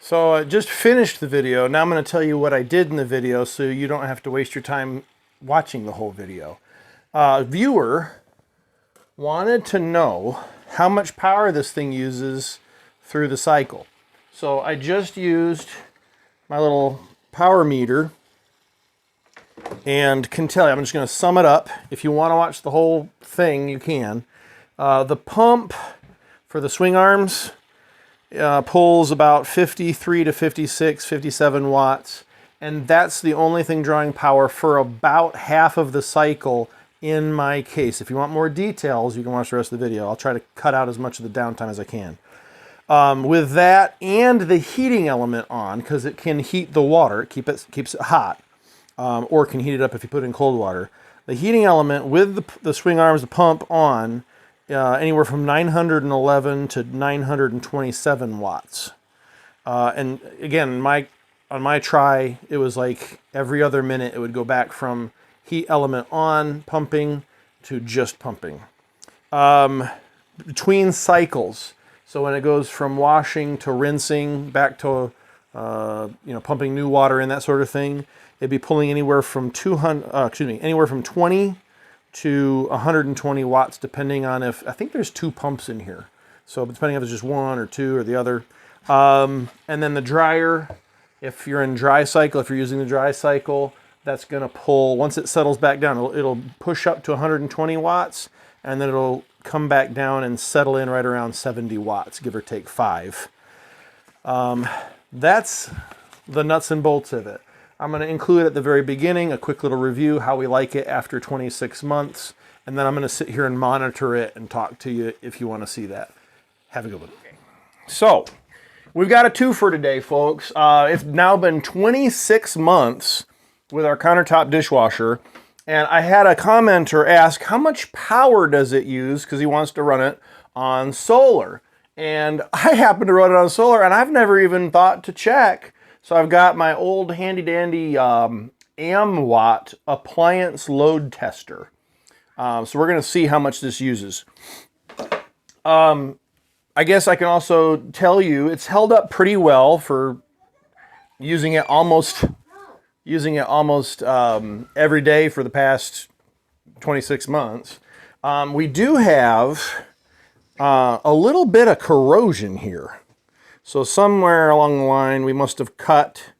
So I just finished the video. Now I'm going to tell you what I did in the video so you don't have to waste your time watching the whole video. Viewer wanted to know how much power this thing uses through the cycle. So I just used my little power meter and can tell you, I'm just going to sum it up. If you want to watch the whole thing, you can. The pump for the swing arms pulls about 53 to 56, 57 watts. And that's the only thing drawing power for about half of the cycle in my case. If you want more details, you can watch the rest of the video. I'll try to cut out as much of the downtime as I can. With that and the heating element on, because it can heat the water, it keeps it hot, or can heat it up if you put it in cold water. The heating element with the swing arms, the pump on, anywhere from 911 to 927 watts. And again, on my try, it was like every other minute it would go back from heat element on, pumping, to just pumping. Between cycles, so when it goes from washing to rinsing, back to pumping new water in, that sort of thing, it'd be pulling anywhere from 20 to 120 watts, depending on I think there's 2 pumps in here. So depending if it's just one or two or the other. And then the dryer, if you're in dry cycle, if you're using the dry cycle, that's gonna pull, once it settles back down, it'll push up to 120 watts, and then it'll come back down and settle in right around 70 watts, give or take 5. That's the nuts and bolts of it. I'm going to include at the very beginning a quick little review, how we like it after 26 months, and then I'm going to sit here and monitor it and talk to you if you want to see that. Have a good one. So, we've got a twofer today, folks. It's now been 26 months with our countertop dishwasher, and I had a commenter ask how much power does it use, because he wants to run it on solar. And I happen to run it on solar, and I've never even thought to check. So I've got my old handy-dandy Amwatt appliance load tester. So we're going to see how much this uses. I guess I can also tell you it's held up pretty well for using it almost every day for the past 26 months. We do have a little bit of corrosion here. So somewhere along the line, we must have cut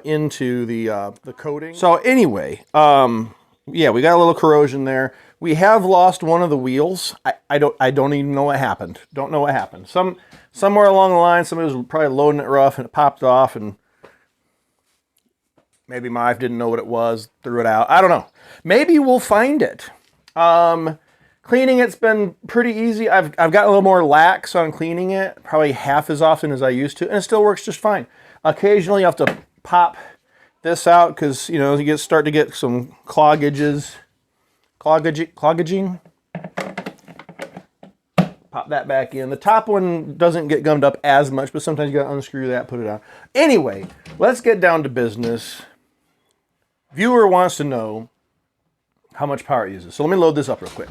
into the coating. So anyway, yeah, we got a little corrosion there. We have lost one of the wheels. I don't even know what happened. Don't know what happened. Somewhere along the line, somebody was probably loading it rough and it popped off, and maybe my wife didn't know what it was, threw it out. I don't know. Maybe we'll find it. Cleaning it's been pretty easy. I've got a little more lax on cleaning it, probably half as often as I used to, and it still works just fine. Occasionally you have to pop this out because you start to get some cloggaging. Pop that back in. The top one doesn't get gummed up as much, but sometimes you gotta unscrew that, put it on. Anyway, let's get down to business. Viewer wants to know how much power it uses. So let me load this up real quick.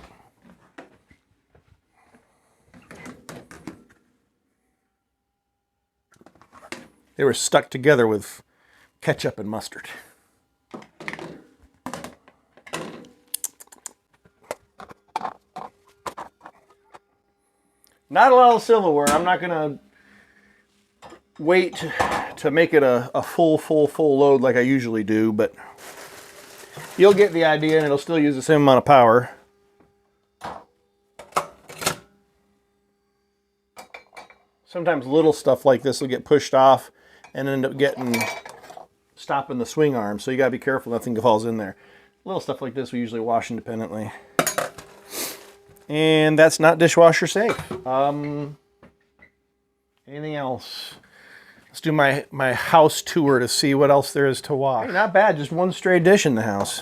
They were stuck together with ketchup and mustard. Not a lot of silverware. I'm not going to wait to make it a full load like I usually do, but you'll get the idea, and it'll still use the same amount of power. Sometimes little stuff like this will get pushed off and end up stopping the swing arm, so you got to be careful nothing falls in there. Little stuff like this we usually wash independently. And that's not dishwasher safe. Anything else? Let's do my house tour to see what else there is to wash. Hey, not bad, just one stray dish in the house.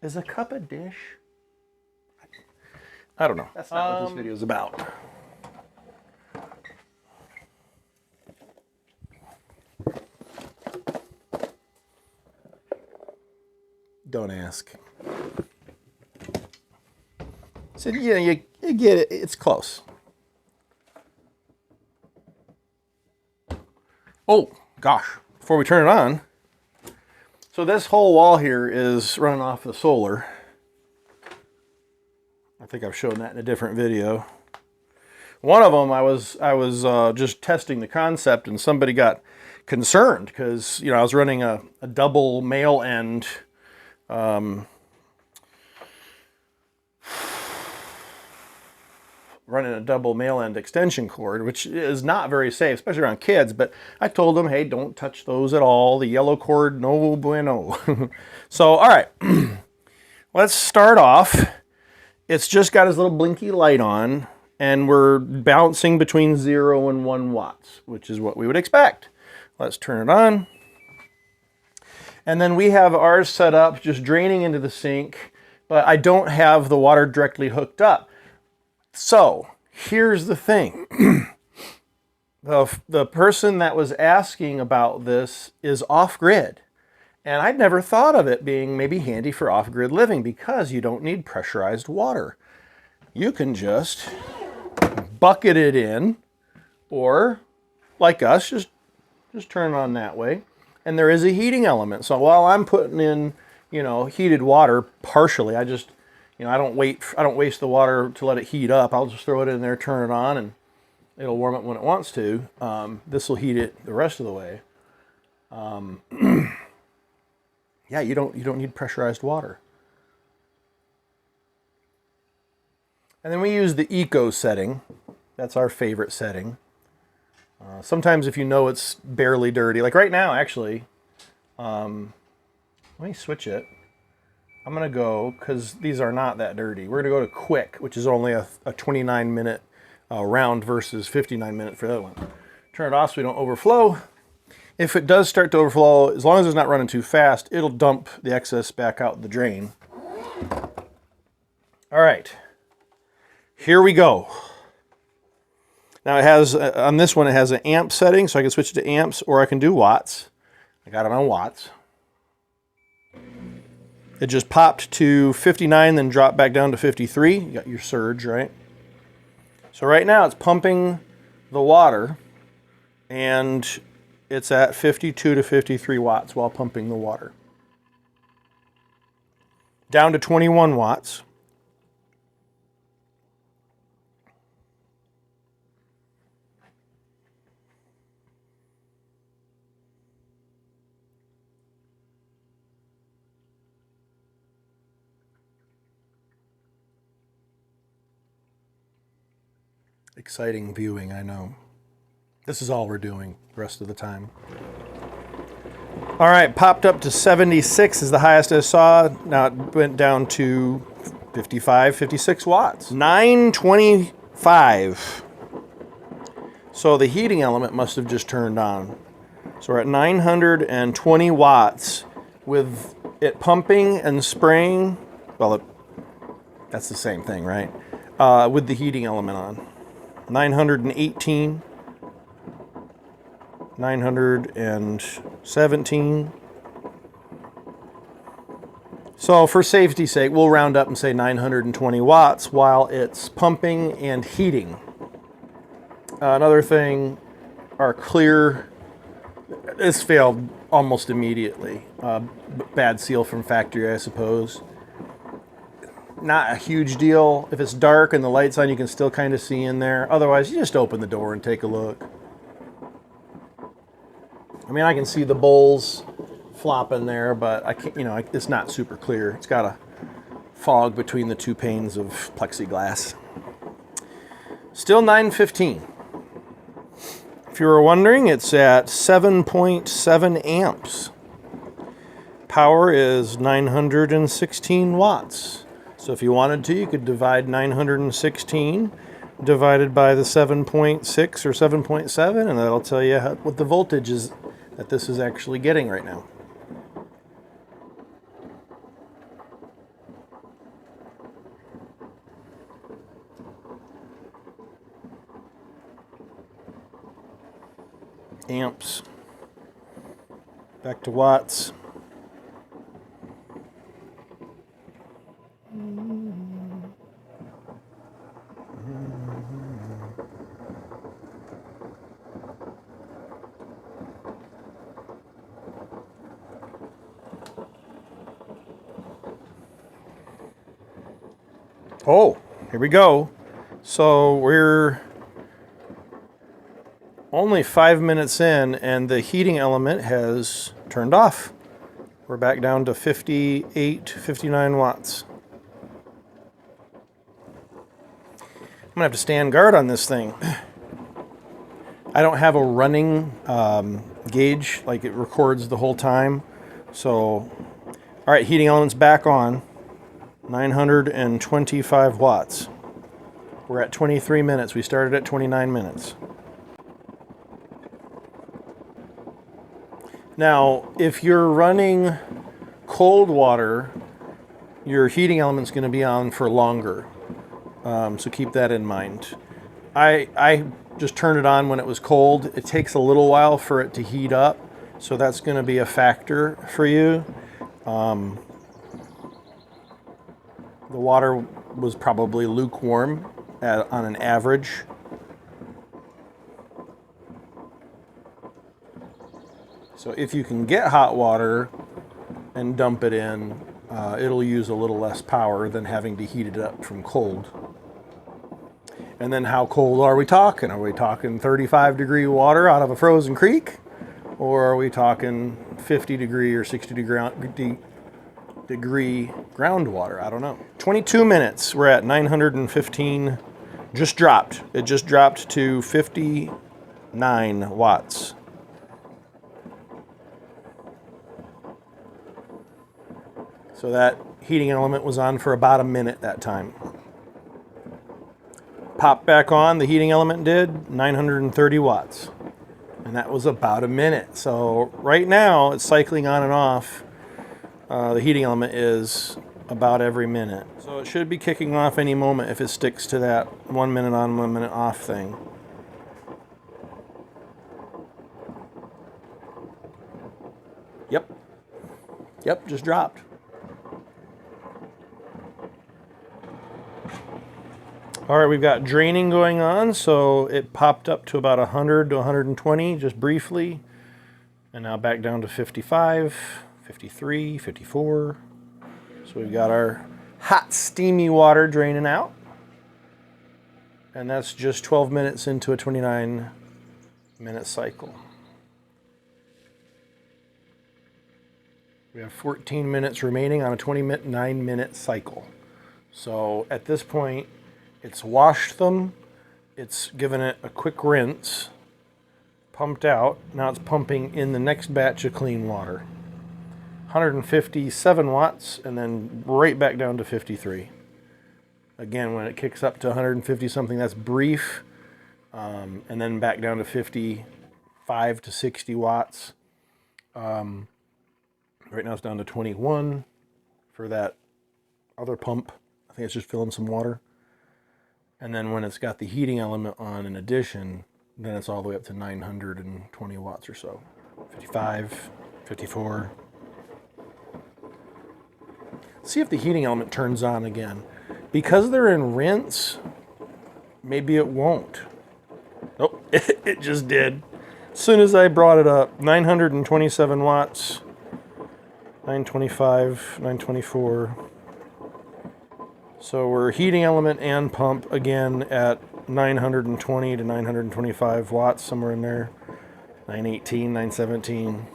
Is a cup a dish? I don't know. That's not what this video is about. Don't ask. So you get it. It's close. Oh, gosh, before we turn it on. So this whole wall here is running off the solar. I think I've shown that in a different video. One of them, I was just testing the concept, and somebody got concerned because, you know, I was running a double male end extension cord, which is not very safe, especially around kids. But I told them, hey, don't touch those at all. The yellow cord, no bueno. So, all right, let's start off. It's just got his little blinky light on, and we're bouncing between 0 and 1 watts, which is what we would expect. Let's turn it on. And then we have ours set up, just draining into the sink, but I don't have the water directly hooked up. So here's the thing. The person that was asking about this is off-grid. And I'd never thought of it being maybe handy for off-grid living because you don't need pressurized water. You can just bucket it in, or like us, just turn it on that way. And there is a heating element. So while I'm putting in, you know, heated water partially, I just, you know, I don't waste the water to let it heat up. I'll just throw it in there, turn it on, and it'll warm up when it wants to. This will heat it the rest of the way. Yeah, you don't need pressurized water. And then we use the eco setting. That's our favorite setting. Sometimes if you know it's barely dirty, like right now actually, let me switch it. I'm gonna go, because these are not that dirty. We're gonna go to quick, which is only a 29-minute round versus 59 minutes for the other one. Turn it off so we don't overflow. If it does start to overflow, as long as it's not running too fast, it'll dump the excess back out the drain. All right, here we go. Now it has, on this one, it has an amp setting, so I can switch it to amps, or I can do watts. I got it on watts. It just popped to 59, then dropped back down to 53. You got your surge, right? So right now it's pumping the water, and it's at 52 to 53 watts while pumping the water. Down to 21 watts. Exciting viewing, I know. This is all we're doing the rest of the time. All right, popped up to 76 is the highest I saw. Now it went down to 55, 56 watts. 925. So the heating element must have just turned on. So we're at 920 watts with it pumping and spraying. Well, that's the same thing, right? With the heating element on. 918. 917. So for safety's sake, we'll round up and say 920 watts while it's pumping and heating. Another thing, our clear, this failed almost immediately. Bad seal from factory, I suppose. Not a huge deal. If it's dark and the light's on, you can still kind of see in there. Otherwise, you just open the door and take a look. I mean, I can see the bowls flopping there, but I can't, you know, it's not super clear. It's got a fog between the two panes of plexiglass. Still 915. If you were wondering, it's at 7.7 amps. Power is 916 watts. So if you wanted to, you could divide 916 divided by the 7.6 or 7.7, and that'll tell you what the voltage is that this is actually getting right now. Amps. Back to watts. Oh, here we go. So we're only 5 minutes in and the heating element has turned off. We're back down to 58, 59 watts. I'm gonna have to stand guard on this thing. I don't have a running gauge, like it records the whole time. So, all right, heating element's back on. 925 watts. We're at 23 minutes. We started at 29 minutes. Now, if you're running cold water, your heating element's going to be on for longer. So keep that in mind. I just turned it on when it was cold. It takes a little while for it to heat up, so that's going to be a factor for you. The water was probably lukewarm on an average. So if you can get hot water and dump it in, it'll use a little less power than having to heat it up from cold. And then how cold are we talking? Are we talking 35-degree water out of a frozen creek? Or are we talking 50-degree or 60-degree groundwater? I don't know. 22 minutes. We're at 915. Just dropped. It just dropped to 59 watts. So that heating element was on for about a minute that time. Popped back on, the heating element did 930 watts. And that was about a minute. So right now it's cycling on and off. The heating element is about every minute. So it should be kicking off any moment if it sticks to that 1 minute on, 1 minute off thing. Yep, just dropped. All right, we've got draining going on, so it popped up to about 100 to 120 just briefly, and now back down to 55, 53, 54. So we've got our hot, steamy water draining out, and that's just 12 minutes into a 29-minute cycle. We have 14 minutes remaining on a 29-minute cycle. So at this point, it's washed them, it's given it a quick rinse, pumped out, now it's pumping in the next batch of clean water. 157 watts, and then right back down to 53. Again, when it kicks up to 150 something, that's brief, and then back down to 55 to 60 watts. Right now it's down to 21 for that other pump. I think it's just filling some water. And then when it's got the heating element on in addition, then it's all the way up to 920 watts or so. 55, 54. See if the heating element turns on again. Because they're in rinse, maybe it won't. Nope, it just did. As soon as I brought it up, 927 watts, 925, 924. So we're heating element and pump again at 920 to 925 watts, somewhere in there. 918, 917.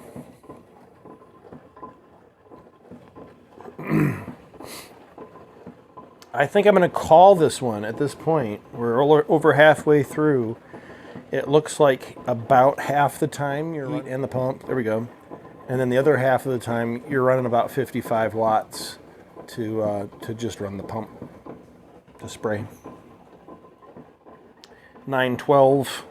I think I'm going to call this one at this point. We're over halfway through. It looks like about half the time you're running in the pump. There we go. And then the other half of the time you're running about 55 watts to just run the pump, to spray. 912,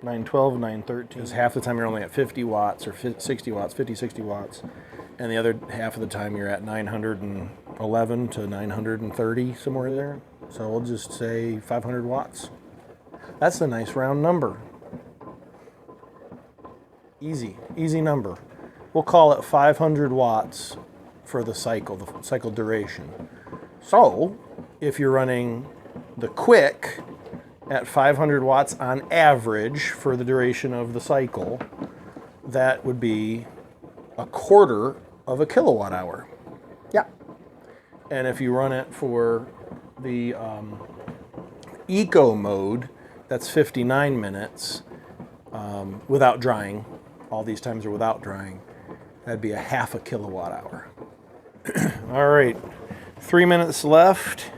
913. Because half the time you're only at 50 watts or 60 watts, 50, 60 watts. And the other half of the time you're at 911 to 930, somewhere in there. So we'll just say 500 watts. That's a nice round number. Easy number. We'll call it 500 watts for the cycle duration. So if you're running the quick at 500 watts on average for the duration of the cycle, that would be a quarter of a kilowatt hour. Yeah. And if you run it for the eco mode, that's 59 minutes without drying. All these times are without drying. That'd be a half a kilowatt hour. All right, 3 minutes left,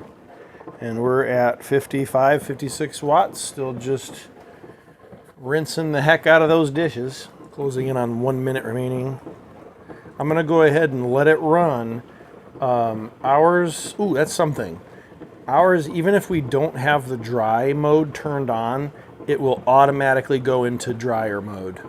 and we're at 55, 56 watts. Still just rinsing the heck out of those dishes. Closing in on 1 minute remaining. I'm gonna go ahead and let it run. Ours, ooh, that's something. Ours, even if we don't have the dry mode turned on, it will automatically go into dryer mode,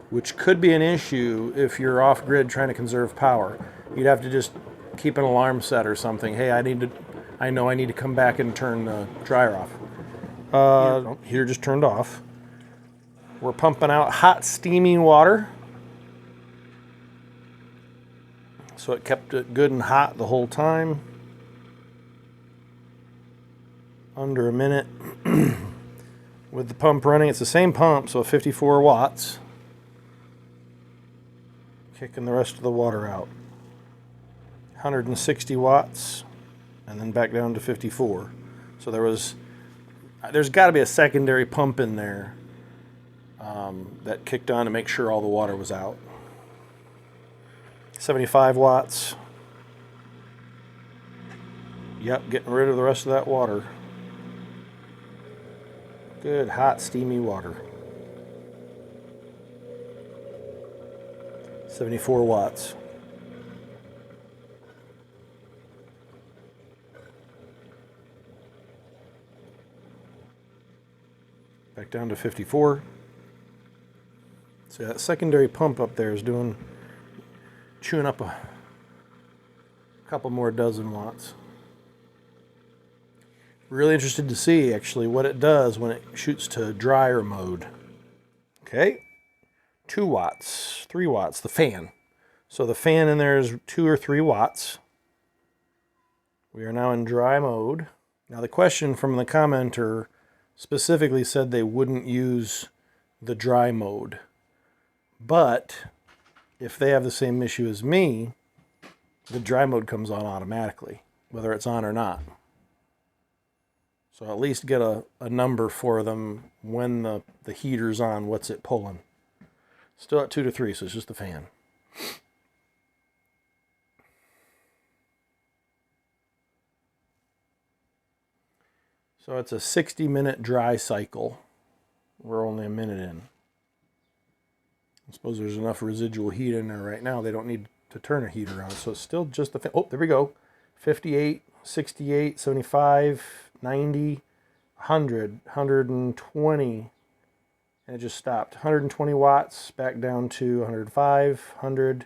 which could be an issue if you're off grid trying to conserve power. You'd have to just keep an alarm set or something. Hey, I know I need to come back and turn the dryer off. Heater just turned off. We're pumping out hot, steaming water. So it kept it good and hot the whole time. Under a minute. With the pump running, it's the same pump, so 54 watts. Kicking the rest of the water out. 160 watts, and then back down to 54. So there's got to be a secondary pump in there that kicked on to make sure all the water was out. 75 watts. Yep, getting rid of the rest of that water. Good, hot, steamy water. 74 watts. Back down to 54. So that secondary pump up there is chewing up a couple more dozen watts. Really interested to see actually what it does when it shoots to dryer mode. Okay, 2 watts, 3 watts, the fan. So the fan in there is 2 or 3 watts. We are now in dry mode. Now the question from the commenter specifically said they wouldn't use the dry mode. But if they have the same issue as me, the dry mode comes on automatically, whether it's on or not. So at least get a number for them when the heater's on, what's it pulling. Still at 2 to 3, so it's just the fan. So it's a 60-minute dry cycle. We're only a minute in. I suppose there's enough residual heat in there right now. They don't need to turn a heater on. So it's still just the fan. Oh, there we go. 58, 68, 75, 90, 100, 120. And it just stopped. 120 watts, back down to 105, 100,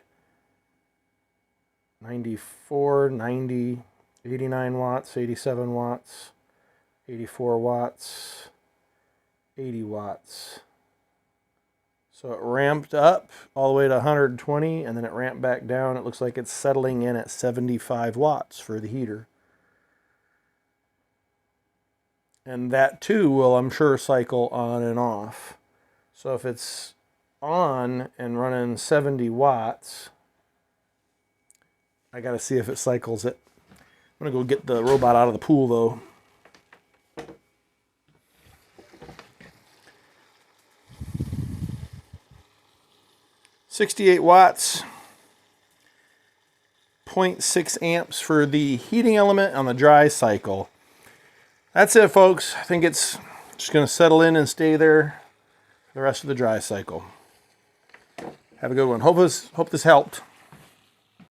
94, 90, 89 watts, 87 watts, 84 watts, 80 watts. So it ramped up all the way to 120, and then it ramped back down. It looks like it's settling in at 75 watts for the heater. And that too will, I'm sure, cycle on and off. So if it's on and running 70 watts, I got to see if it cycles it. I'm going to go get the robot out of the pool though. .68 watts, 0.6 amps for the heating element on the dry cycle. That's it, folks. I think it's just going to settle in and stay there for the rest of the dry cycle. Have a good one. Hope this helped.